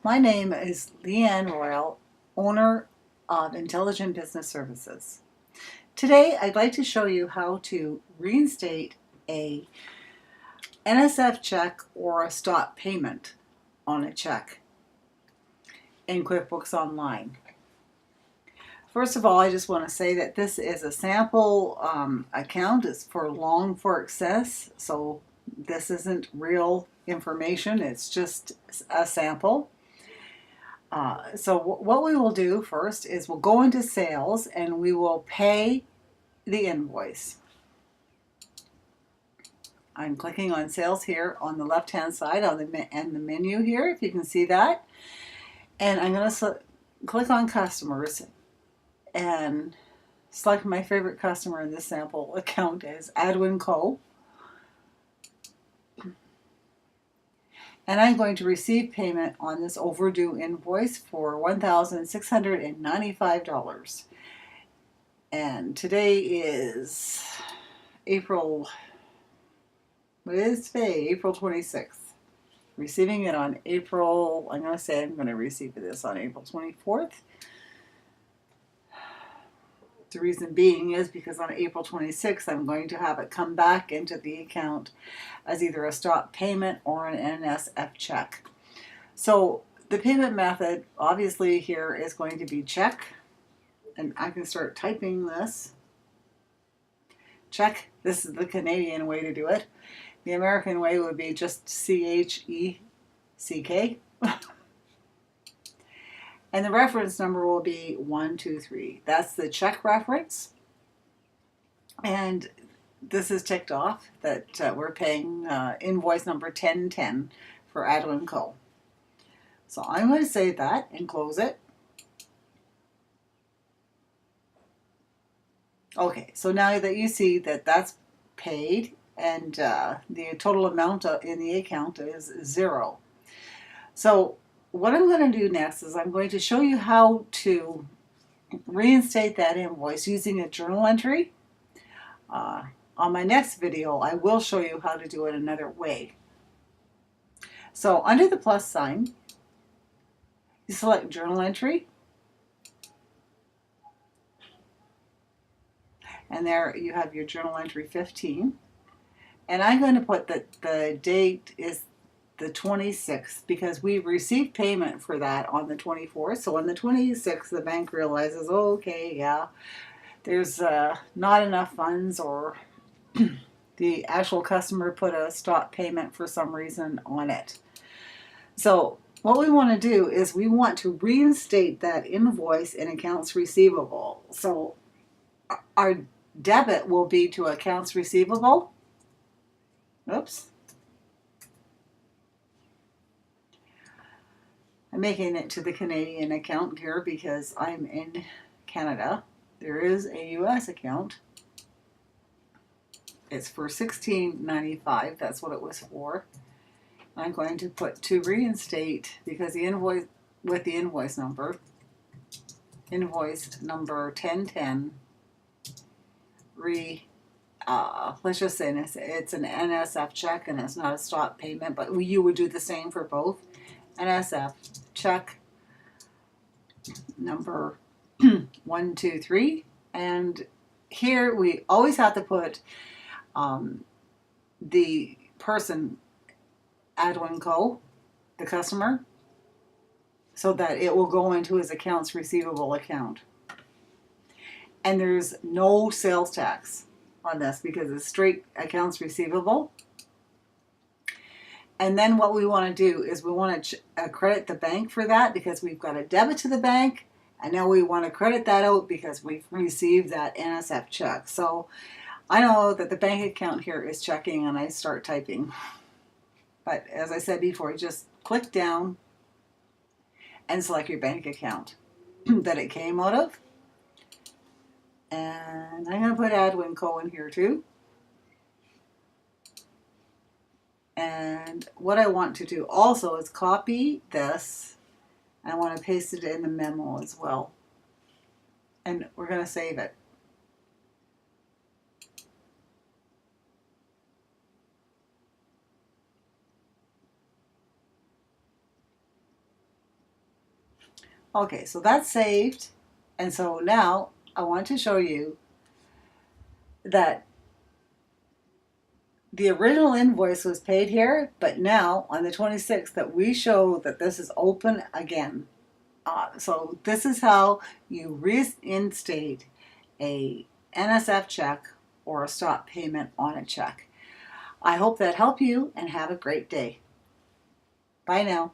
My name is Leanne Royal, owner of Intelligent Business Services. Today, I'd like to show you how to reinstate a NSF check or a stop payment on a check in QuickBooks Online. First of all, I just want to say that this is a sample account. It's for long for excess, so this isn't real information. It's just a sample. So what we will do first is we'll go into sales and we will pay the invoice. I'm clicking on sales here on the left hand side on the menu here, if you can see that. And I'm going to click on customers and select my favorite customer in this sample account is Adwin Co. And I'm going to receive payment on this overdue invoice for $1,695. And today is April 26th. Receiving it on April, I'm going to receive this on April 24th. The reason being is because on April 26th, I'm going to have it come back into the account as either a stop payment or an NSF check. So the payment method, obviously, here is going to be check. And I can start typing this. Check. This is the Canadian way to do it. The American way would be just CHECK. And the reference number will be 123. That's the check reference. And this is ticked off that we're paying invoice number 1010 for Adwin Co. So I'm going to save that and close it. Okay, so now that you see that that's paid and the total amount in the account is 0. So what I'm going to do next is I'm going to show you how to reinstate that invoice using a journal entry. On my next video, I will show you how to do it another way. So under the plus sign, you select journal entry. And there you have your journal entry 15. And I'm going to put that the date is the 26th because we received payment for that on the 24th. So on the 26th, the bank realizes, oh, okay, yeah, there's not enough funds, or the actual customer put a stop payment for some reason on it. So what we want to do is we want to reinstate that invoice in accounts receivable. So our debit will be to accounts receivable. Oops. I'm making it to the Canadian account here because I'm in Canada. There is a US account. It's for $16.95. That's what it was for. I'm going to put to reinstate because the invoice with the invoice number 1010. Let's just say it's an NSF check and it's not a stop payment, but you would do the same for both. NSF check number 123, and here we always have to put the person, Adwin Co., the customer, so that it will go into his accounts receivable account. And there's no sales tax on this because it's straight accounts receivable. And then what we want to do is we want to credit the bank for that because we've got a debit to the bank, and now we want to credit that out because we've received that NSF check. So I know that the bank account here is checking, and I start typing. But as I said before, you just click down and select your bank account that it came out of. And I'm going to put Adwin Co. in here too. And what I want to do also is copy this. I want to paste it in the memo as well. And we're going to save it. Okay, so that's saved. And so now I want to show you that the original invoice was paid here, but now on the 26th that we show that this is open again. So this is how you reinstate a NSF check or a stop payment on a check. I hope that helped you and have a great day. Bye now.